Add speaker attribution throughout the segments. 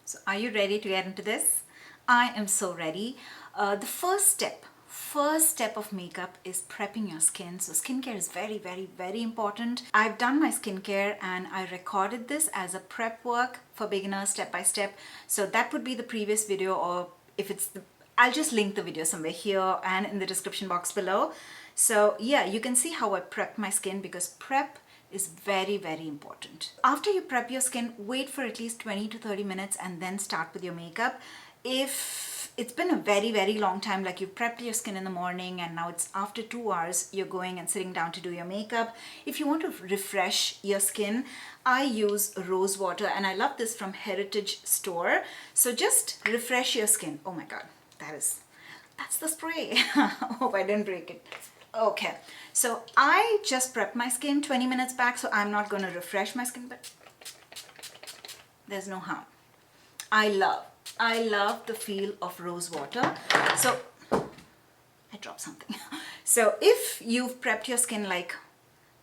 Speaker 1: So are you ready to get into this? I am so ready. The first step of makeup is prepping your skin. So skincare is very, very, very important. I've done my skincare and I recorded this as a prep work for beginners step by step. So that would be the previous video, or if it's the, I'll just link the video somewhere here and in the description box below. So yeah, you can see how I prep my skin, because prep is very, very important. After you prep your skin, wait for at least 20 to 30 minutes and then start with your makeup. If it's been a very, very long time, like you've prepped your skin in the morning and now it's after 2 hours, you're going and sitting down to do your makeup. If you want to refresh your skin, I use rose water, and I love this from Heritage Store. So just refresh your skin. Oh my God, that's the spray. Hope I didn't break it. Okay, so I just prepped my skin 20 minutes back, so I'm not going to refresh my skin, but there's no harm. I love the feel of rose water. So I dropped something. So if you've prepped your skin like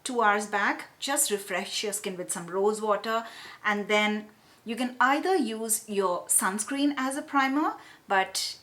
Speaker 1: 2 hours back, just refresh your skin with some rose water, and then you can either use your sunscreen as a primer, but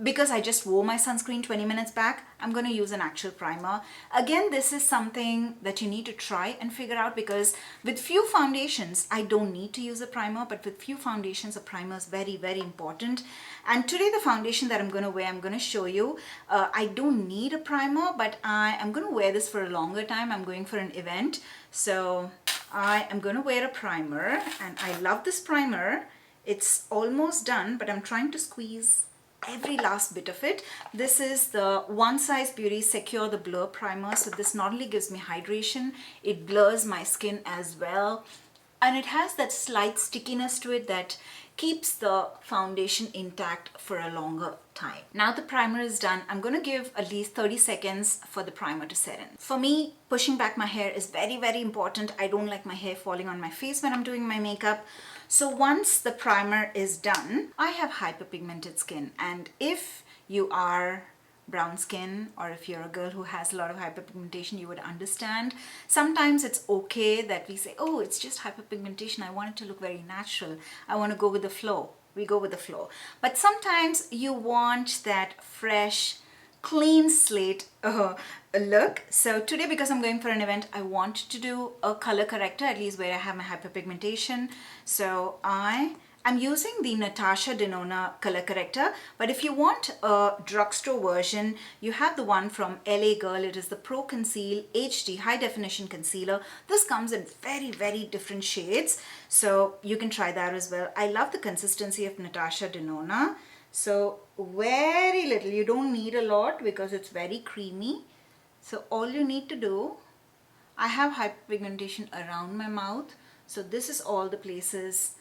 Speaker 1: because I just wore my sunscreen 20 minutes back, I'm going to use an actual primer. Again, this is something that you need to try and figure out, because with few foundations, I don't need to use a primer, but with few foundations, a primer is very, very important. And today, the foundation that I'm going to wear, I'm going to show you. I don't need a primer, but I am going to wear this for a longer time. I'm going for an event. So I am going to wear a primer, and I love this primer. It's almost done, but I'm trying to squeeze every last bit of it. This is the One Size Beauty Secure the Blur Primer. So this not only gives me hydration, it blurs my skin as well. And it has that slight stickiness to it that keeps the foundation intact for a longer time. Now the primer is done. I'm going to give at least 30 seconds for the primer to set in. For me, pushing back my hair is very, very important. I don't like my hair falling on my face when I'm doing my makeup. So once the primer is done, I have hyperpigmented skin, and if you are brown skin, or if you're a girl who has a lot of hyperpigmentation, you would understand. Sometimes it's okay that we say, oh, it's just hyperpigmentation, I want it to look very natural, I want to go with the flow. We go with the flow. But sometimes you want that fresh, clean slate look. So today, because I'm going for an event, I want to do a color corrector, at least where I have my hyperpigmentation. So I'm using the Natasha Denona color corrector, but if you want a drugstore version, you have the one from LA Girl. It is the Pro Conceal HD High Definition Concealer. This comes in very, very different shades, so you can try that as well. I love the consistency of Natasha Denona. So very little, you don't need a lot because it's very creamy. So all you need to do, I have hyperpigmentation around my mouth, so this is all the places.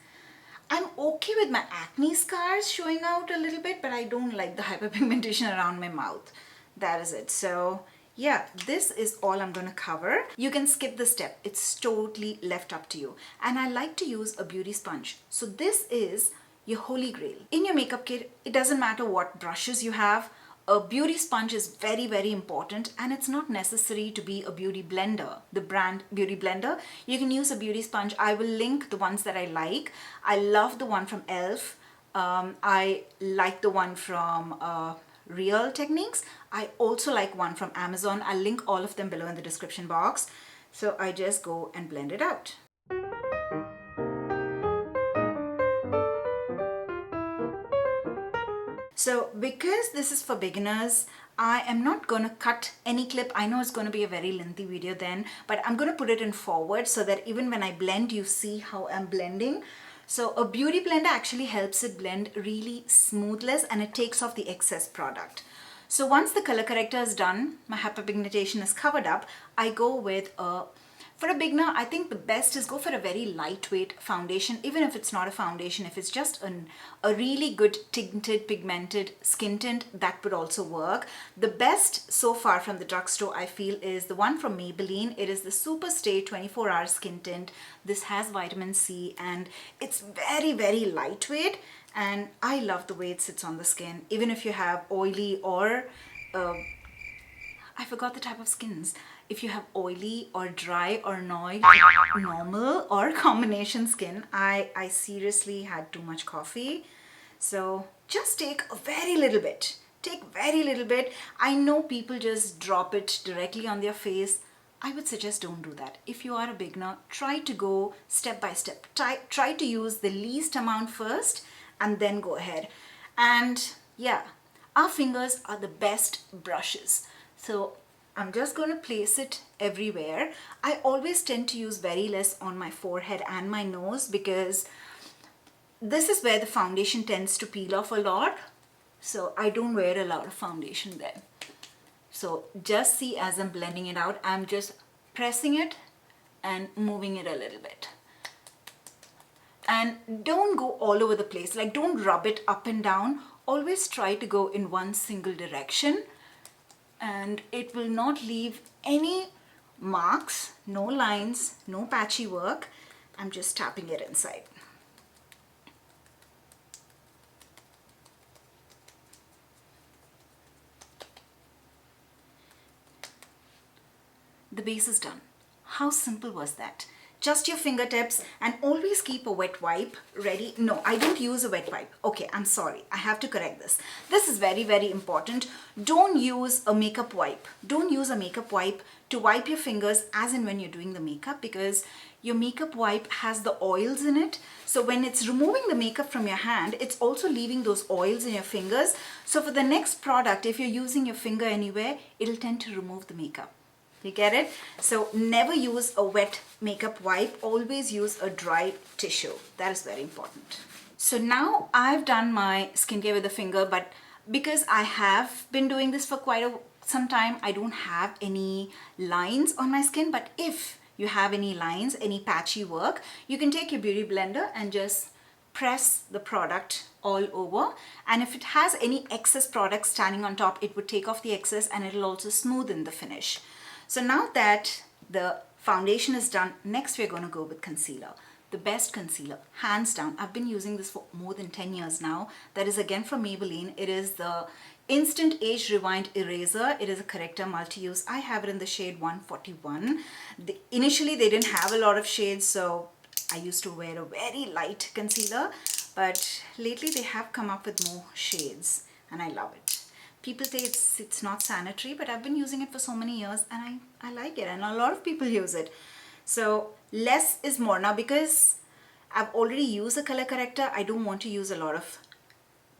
Speaker 1: I'm okay with my acne scars showing out a little bit, but I don't like the hyperpigmentation around my mouth. That is it. So yeah, this is all I'm going to cover. You can skip this step. It's totally left up to you. And I like to use a beauty sponge. So this is your holy grail. In your makeup kit, it doesn't matter what brushes you have. A beauty sponge is very, very important, and it's not necessary to be a beauty blender, the brand Beauty Blender. You can use a beauty sponge. I will link the ones that I like. I love the one from e.l.f. I like the one from Real Techniques. I also like one from Amazon. I'll link all of them below in the description box. So I just go and blend it out. So because this is for beginners, I am not going to cut any clip. I know it's going to be a very lengthy video then, but I'm going to put it in forward so that even when I blend, you see how I'm blending. So a beauty blender actually helps it blend really smoothness, and it takes off the excess product. So once the color corrector is done, my hyperpigmentation is covered up, I go with for a beginner, I think the best is go for a very lightweight foundation. Even if it's not a foundation, if it's just a really good tinted, pigmented skin tint, that would also work. The best so far from the drugstore, I feel, is the one from Maybelline. It is the Super Stay 24-Hour Skin Tint. This has vitamin C, and it's very, very lightweight. And I love the way it sits on the skin. Even if you have oily or I forgot the type of skins. if you have oily or dry or normal or combination skin, I seriously had too much coffee. So just take a very little bit. Take very little bit. I know people just drop it directly on their face. I would suggest don't do that. If you are a beginner, try to go step by step. Try to use the least amount first and then go ahead. And yeah, our fingers are the best brushes. So I'm just going to place it everywhere. I always tend to use very less on my forehead and my nose because this is where the foundation tends to peel off a lot. So I don't wear a lot of foundation there. So just see, as I'm blending it out, I'm just pressing it and moving it a little bit. And don't go all over the place, like don't rub it up and down. Always try to go in one single direction and it will not leave any marks, no lines, no patchy work. I'm just tapping it inside. The base is done. How simple was that? Just your fingertips, and always keep a wet wipe ready. No, I don't use a wet wipe. Okay, I'm sorry. I have to correct this. This is very, very important. Don't use a makeup wipe. Don't use a makeup wipe to wipe your fingers as in when you're doing the makeup, because your makeup wipe has the oils in it. So when it's removing the makeup from your hand, it's also leaving those oils in your fingers. So for the next product, if you're using your finger anywhere, it'll tend to remove the makeup. You get it? So never use a wet makeup wipe. Always use a dry tissue. That is very important. So now I've done my skincare with the finger, but because I have been doing this for quite some time, I don't have any lines on my skin. But if you have any lines, any patchy work, you can take your beauty blender and just press the product all over, and if it has any excess product standing on top, it would take off the excess and it'll also smoothen the finish. So now that the foundation is done, next we're going to go with concealer. The best concealer, hands down. I've been using this for more than 10 years now. That is again from Maybelline. It is the Instant Age Rewind Eraser. It is a corrector multi-use. I have it in the shade 141. Initially they didn't have a lot of shades, so I used to wear a very light concealer, but lately they have come up with more shades and I love it. People say it's not sanitary, but I've been using it for so many years and I like it, and a lot of people use it. So less is more. Now because I've already used a color corrector, I don't want to use a lot of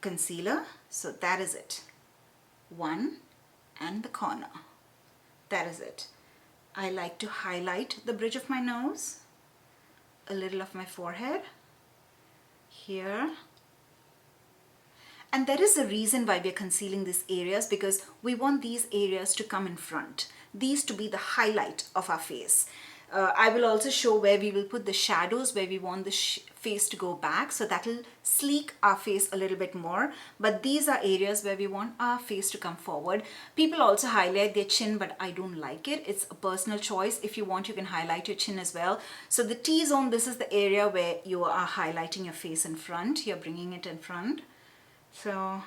Speaker 1: concealer. So that is it. One and the corner. That is it. I like to highlight the bridge of my nose, a little of my forehead, here. And there is a reason why we're concealing these areas, because we want these areas to come in front. These to be the highlight of our face. I will also show where we will put the shadows, where we want the face to go back. So that will sleek our face a little bit more. But these are areas where we want our face to come forward. People also highlight their chin, but I don't like it. It's a personal choice. If you want, you can highlight your chin as well. So the T-zone, this is the area where you are highlighting your face in front. You're bringing it in front. So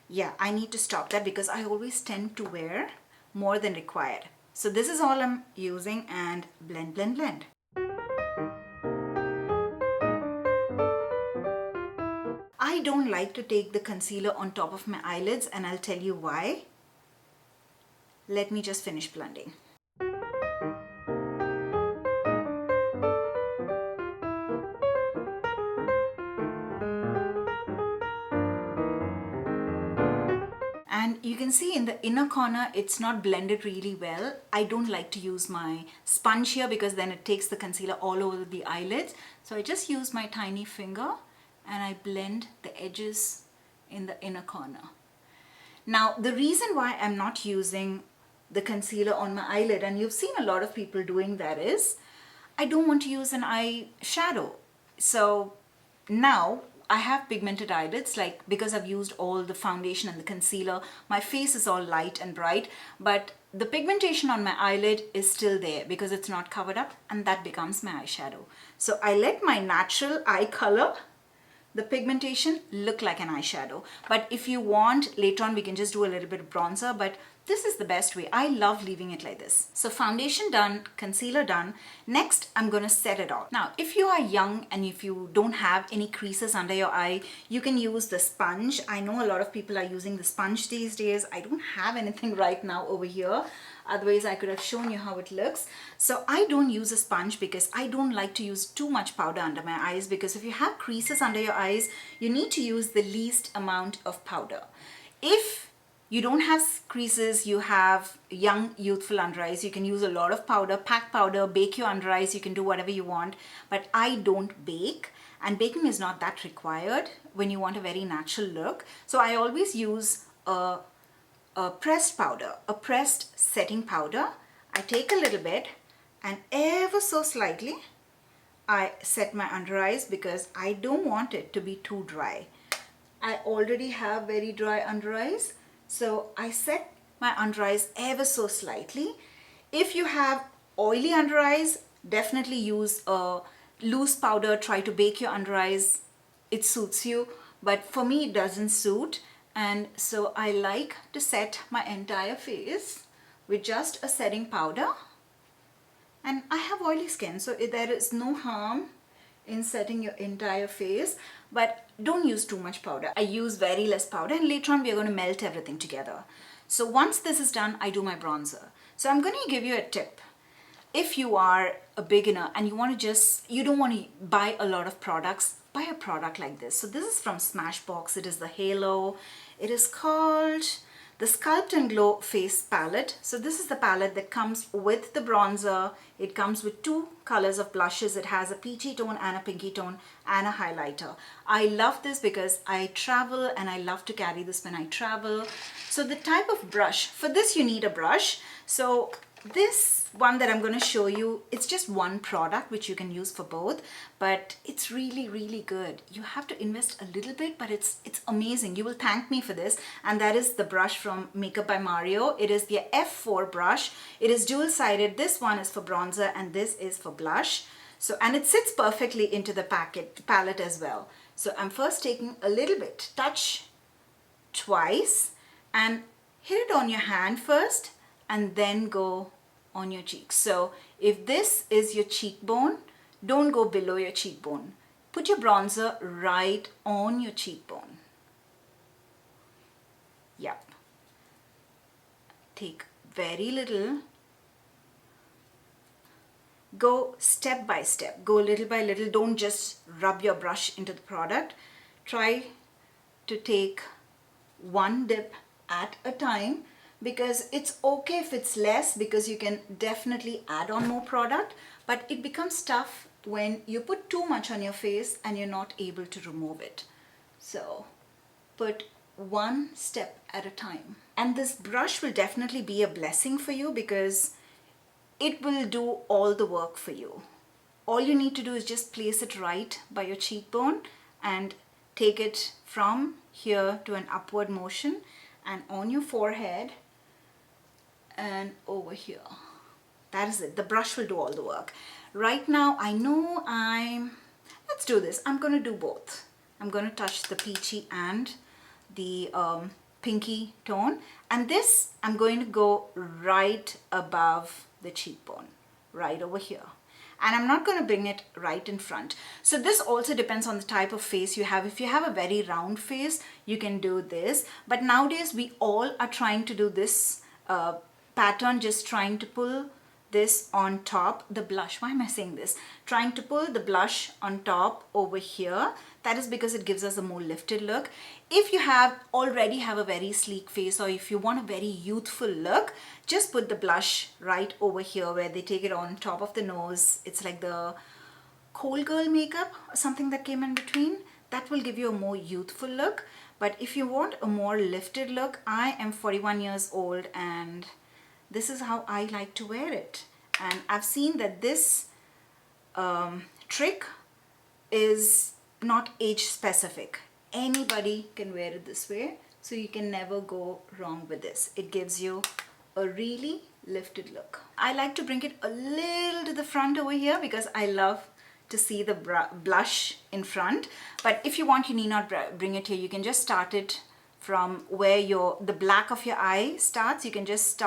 Speaker 1: yeah, I need to stop that because I always tend to wear more than required. So this is all I'm using, and blend, blend, blend. I don't like to take the concealer on top of my eyelids, and I'll tell you why. Let me just finish blending. And you can see in the inner corner, it's not blended really well. I don't like to use my sponge here because then it takes the concealer all over the eyelids. So I just use my tiny finger and I blend the edges in the inner corner. Now, the reason why I'm not using the concealer on my eyelid, and you've seen a lot of people doing that, is I don't want to use an eyeshadow. So now I have pigmented eyelids, like because I've used all the foundation and the concealer, my face is all light and bright, but the pigmentation on my eyelid is still there because it's not covered up, and that becomes my eyeshadow. So I let my natural eye color the pigmentation look like an eyeshadow. But if you want, later on we can just do a little bit of bronzer, but this is the best way. I love leaving it like this. So foundation done, concealer done. Next, I'm going to set it all. Now, if you are young and if you don't have any creases under your eye, you can use the sponge. I know a lot of people are using the sponge these days. I don't have anything right now over here. Otherwise, I could have shown you how it looks. So I don't use a sponge because I don't like to use too much powder under my eyes, because if you have creases under your eyes, you need to use the least amount of powder. If you don't have creases, you have young, youthful under eyes, you can use a lot of powder, pack powder, bake your under eyes, you can do whatever you want. But I don't bake, and baking is not that required when you want a very natural look. So I always use a pressed powder, a pressed setting powder. I take a little bit and ever so slightly I set my under eyes because I don't want it to be too dry. I already have very dry under eyes. So I set my under eyes ever so slightly. If you have oily under eyes, definitely use a loose powder. Try to bake your under eyes. It suits you. But for me, it doesn't suit. And so I like to set my entire face with just a setting powder. And I have oily skin, so there is no harm in setting your entire face, but don't use too much powder. I use very less powder, and later on we are going to melt everything together. So once this is done, I do my bronzer. So I'm going to give you a tip. If you are a beginner and you don't want to buy a lot of products, buy a product like this. So this is from Smashbox. It is the Halo. It is called the Sculpt and Glow Face Palette. So this is the palette that comes with the bronzer. It comes with two colors of blushes. It has a peachy tone and a pinky tone and a highlighter. I love this because I travel and I love to carry this when I travel. So the type of brush, for this you need a brush. So this one that I'm going to show you, it's just one product which you can use for both, but it's really, really good. You have to invest a little bit, but it's amazing. You will thank me for this. And that is the brush from Makeup by Mario. It is the F4 brush. It is dual-sided. This one is for bronzer and this is for blush. So, and it sits perfectly into the palette as well. So I'm first taking a little bit, touch twice, and hit it on your hand first and then go on your cheeks. So if this is your cheekbone, don't go below your cheekbone. Put your bronzer right on your cheekbone. Yep. Take very little. Go step by step. Go little by little. Don't just rub your brush into the product. Try to take one dip at a time, because it's okay if it's less, because you can definitely add on more product, but it becomes tough when you put too much on your face and you're not able to remove it. So put one step at a time. And this brush will definitely be a blessing for you because it will do all the work for you. All you need to do is just place it right by your cheekbone and take it from here to an upward motion and on your forehead and over here. That is it. The brush will do all the work. Right now, I know let's do this. I'm going to do both. I'm going to touch the peachy and the pinky tone. And this, I'm going to go right above the cheekbone, right over here. And I'm not going to bring it right in front. So this also depends on the type of face you have. If you have a very round face, you can do this. But nowadays, we all are trying to do this pattern, just trying to pull this on top, the blush. Why am I saying this? Trying to pull the blush on top over here. That is because it gives us a more lifted look. If you already have a very sleek face, or if you want a very youthful look, just put the blush right over here where they take it on top of the nose. It's like the Kohl girl makeup or something that came in between. That will give you a more youthful look. But if you want a more lifted look, I am 41 years old and this is how I like to wear it. And I've seen that this trick is not age specific. Anybody can wear it this way. So you can never go wrong with this. It gives you a really lifted look. I like to bring it a little to the front over here because I love to see the blush in front. But if you want, you need not bring it here. You can just start it from where the black of your eye starts. You can just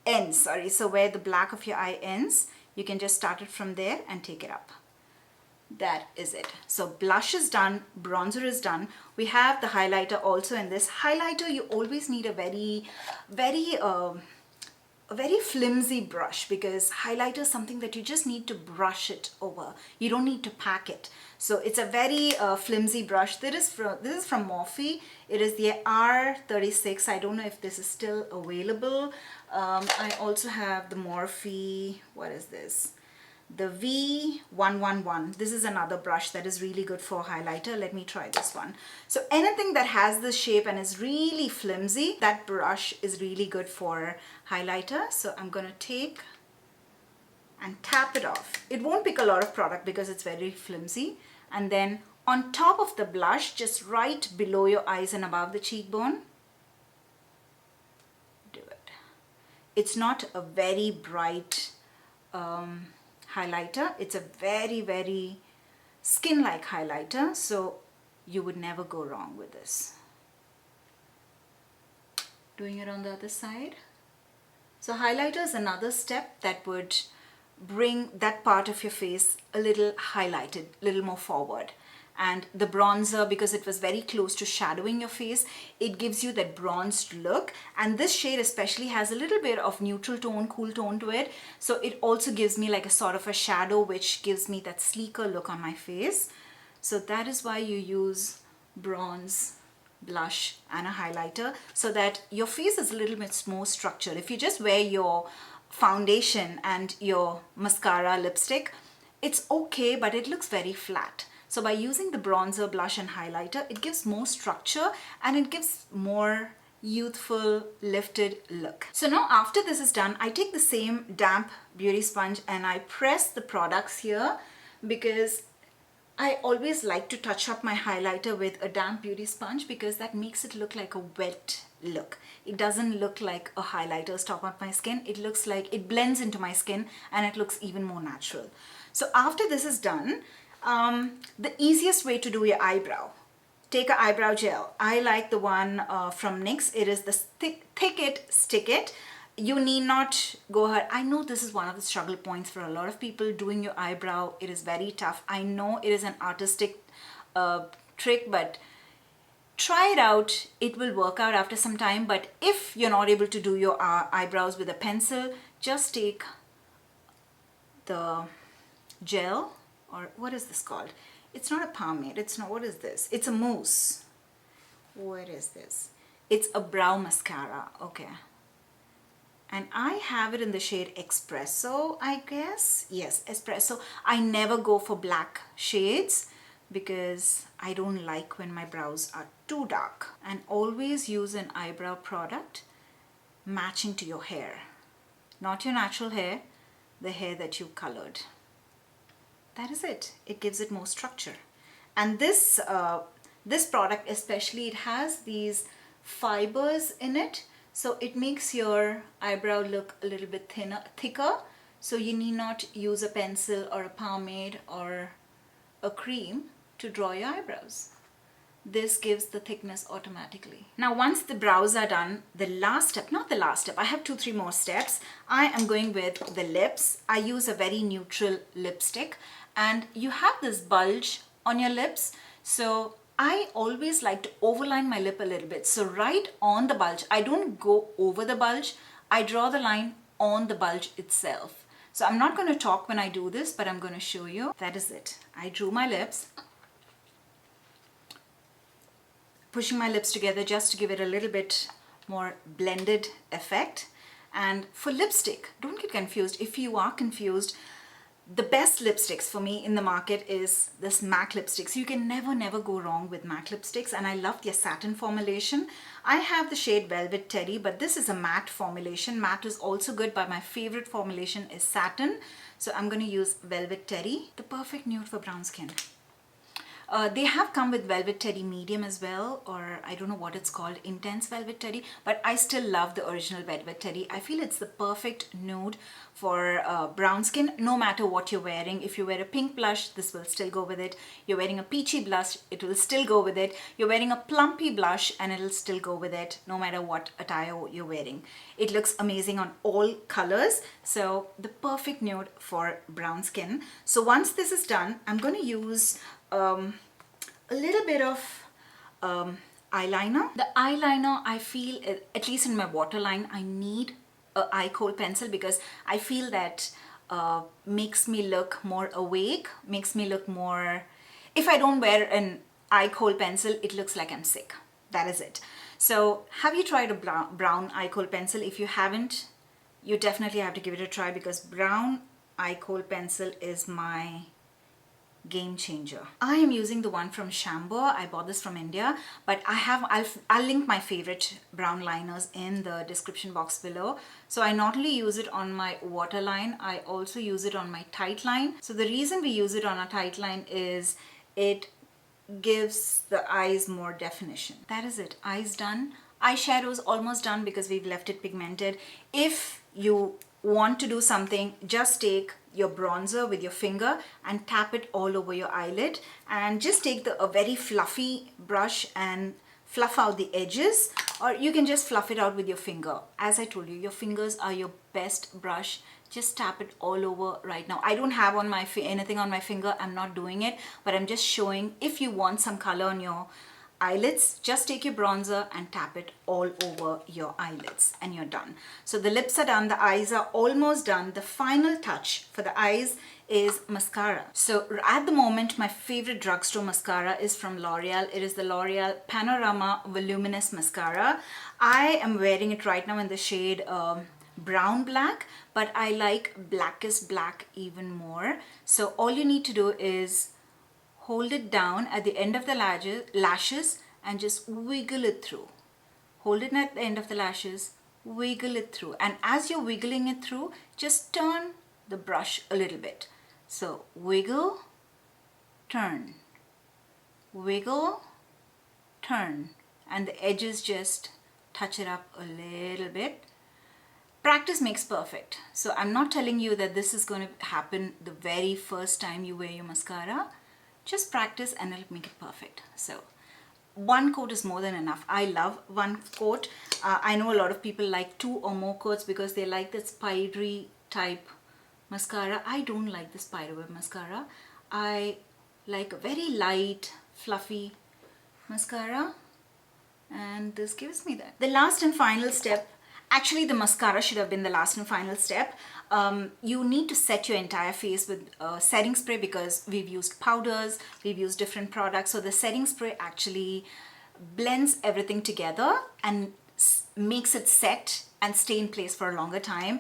Speaker 1: ends, sorry. So where the black of your eye ends, you can just start it from there and take it up. That is it. So blush is done, bronzer is done. We have the highlighter also in this. Highlighter, you always need a very flimsy brush, because highlighter is something that you just need to brush it over. You don't need to pack it. So it's a very flimsy brush. This is from Morphe. It is the R36. I don't know if this is still available. I also have the Morphe, what is this? The V111. This is another brush that is really good for highlighter. Let me try this one. So anything that has this shape and is really flimsy, that brush is really good for highlighter. So I'm going to take and tap it off. It won't pick a lot of product because it's very flimsy. And then on top of the blush, just right below your eyes and above the cheekbone, do it. It's not a very bright highlighter. It's a very skin-like highlighter, so you would never go wrong with this. Doing it on the other side. So highlighter is another step that would bring that part of your face a little highlighted, a little more forward. And the bronzer, because it was very close to shadowing your face, it gives you that bronzed look. And this shade especially has a little bit of neutral tone, cool tone to it. So it also gives me like a sort of a shadow, which gives me that sleeker look on my face. So that is why you use bronze, blush and a highlighter, so that your face is a little bit more structured. If you just wear your foundation and your mascara, lipstick, it's okay, but it looks very flat. So by using the bronzer, blush and highlighter, it gives more structure and it gives more youthful, lifted look. So now after this is done, I take the same damp beauty sponge and I press the products here, because I always like to touch up my highlighter with a damp beauty sponge, because that makes it look like a wet look. It doesn't look like a highlighter top on my skin. It looks like it blends into my skin and it looks even more natural. So after this is done, the easiest way to do your eyebrow, take an eyebrow gel. I like the one from NYX. It is the Thick It, Stick It. You need not go ahead. I know this is one of the struggle points for a lot of people doing your eyebrow. It is very tough. I know it is an artistic trick, but try it out. It will work out after some time. But if you're not able to do your eyebrows with a pencil, just take the gel, or what is this called? It's not a pomade. It's not, what is this? It's a mousse. What is this? It's a brow mascara. Okay. And I have it in the shade Espresso, I guess. Yes, Espresso. I never go for black shades because I don't like when my brows are too dark. And always use an eyebrow product matching to your hair. Not your natural hair, the hair that you colored. That is it. It gives it more structure. And this product especially, it has these fibers in it, so it makes your eyebrow look a little bit thicker. So you need not use a pencil or a pomade or a cream to draw your eyebrows. This gives the thickness automatically. Now once the brows are done, the last step, not the last step, I have 2-3 more steps. I am going with the lips. I use a very neutral lipstick, and you have this bulge on your lips, so I always like to overline my lip a little bit. So right on the bulge, I don't go over the bulge, I draw the line on the bulge itself. So I'm not going to talk when I do this, but I'm going to show you. That is it. I drew my lips, pushing my lips together just to give it a little bit more blended effect. And for lipstick, don't get confused. If you are confused, the best lipsticks for me in the market is this MAC lipsticks. You can never go wrong with MAC lipsticks, and I love their satin formulation. I have the shade Velvet Teddy, but this is a matte formulation. Matte is also good, but my favorite formulation is satin. So I'm going to use Velvet Teddy, the perfect nude for brown skin. They have come with Velvet Teddy Medium as well, or I don't know what it's called, Intense Velvet Teddy, but I still love the original Velvet Teddy. I feel it's the perfect nude for brown skin, no matter what you're wearing. If you wear a pink blush, this will still go with it. You're wearing a peachy blush, it will still go with it. You're wearing a plumpy blush and it'll still go with it, no matter what attire you're wearing. It looks amazing on all colors, so the perfect nude for brown skin. So once this is done, I'm going to use a little bit of eyeliner. The eyeliner, I feel, at least in my waterline, I need a Kohl pencil because I feel that makes me look more awake, makes me look more... If I don't wear an Kohl pencil, it looks like I'm sick. That is it. So have you tried a brown Kohl pencil? If you haven't, you definitely have to give it a try because brown Kohl pencil is my game changer. I am using the one from Chambord. I bought this from India, but I'll link my favorite brown liners in the description box below. So I not only use it on my waterline, I also use it on my tight line. So the reason we use it on a tight line is it gives the eyes more definition. That is it. Eyes done. Eyeshadow's almost done because we've left it pigmented. If you want to do something, just take your bronzer with your finger and tap it all over your eyelid, and just take a very fluffy brush and fluff out the edges, or you can just fluff it out with your finger. As I told you, your fingers are your best brush. Just tap it all over right now. I don't have on anything on my finger. I'm not doing it, but I'm just showing. If you want some color on your eyelids, just take your bronzer and tap it all over your eyelids and you're done. So the lips are done, the eyes are almost done. The final touch for the eyes is mascara. So at the moment, my favorite drugstore mascara is from L'Oreal. It is the L'Oreal Panorama Voluminous Mascara. I am wearing it right now in the shade brown black, but I like blackest black even more. So all you need to do is hold it down at the end of the lashes and just wiggle it through. Hold it at the end of the lashes, wiggle it through. And as you're wiggling it through, just turn the brush a little bit. So wiggle, turn, wiggle, turn. And the edges just touch it up a little bit. Practice makes perfect. So I'm not telling you that this is going to happen the very first time you wear your mascara. Just practice and it'll make it perfect. So one coat is more than enough. I love one coat. I know a lot of people like 2 or more coats because they like that spidery type mascara. I don't like the spiderweb mascara. I like a very light, fluffy mascara, and this gives me that. The last and final step, actually the mascara should have been the last and final step. You need to set your entire face with setting spray because we've used powders, we've used different products. So the setting spray actually blends everything together and makes it set and stay in place for a longer time.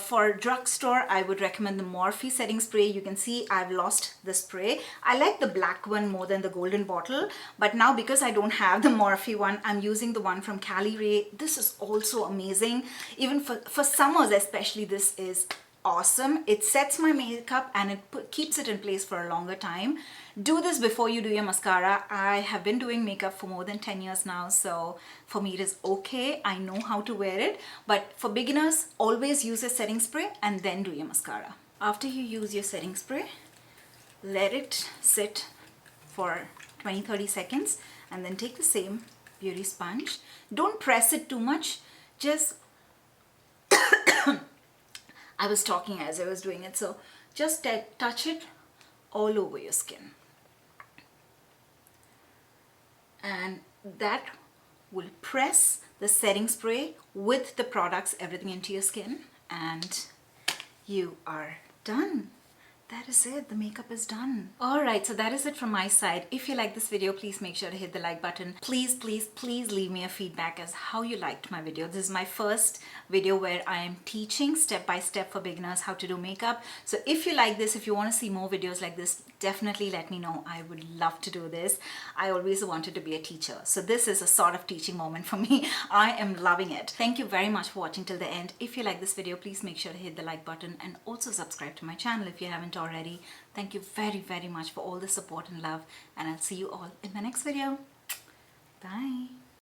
Speaker 1: For drugstore, I would recommend the Morphe setting spray. You can see I've lost the spray. I like the black one more than the golden bottle, but now because I don't have the Morphe one, I'm using the one from Cali Ray. This is also amazing. Even for summers especially, this is awesome. It sets my makeup and it keeps it in place for a longer time. Do this before you do your mascara. I have been doing makeup for more than 10 years now, so for me it is okay. I know how to wear it, but for beginners, always use a setting spray and then do your mascara. After you use your setting spray, let it sit for 20-30 seconds and then take the same beauty sponge. Don't press it too much, just I was talking as I was doing it, so just touch it all over your skin. And that will press the setting spray with the products, everything into your skin, and you are done. That is it. The makeup is done. Alright, so that is it from my side. If you like this video, please make sure to hit the like button. Please, please, please leave me a feedback as how you liked my video. This is my first video where I am teaching step by step for beginners how to do makeup. So if you like this, if you want to see more videos like this, definitely let me know. I would love to do this. I always wanted to be a teacher, so this is a sort of teaching moment for me. I am loving it. Thank you very much for watching till the end. If you like this video, please make sure to hit the like button and also subscribe to my channel if you haven't already. Thank you very, very much for all the support and love, and I'll see you all in my next video. Bye.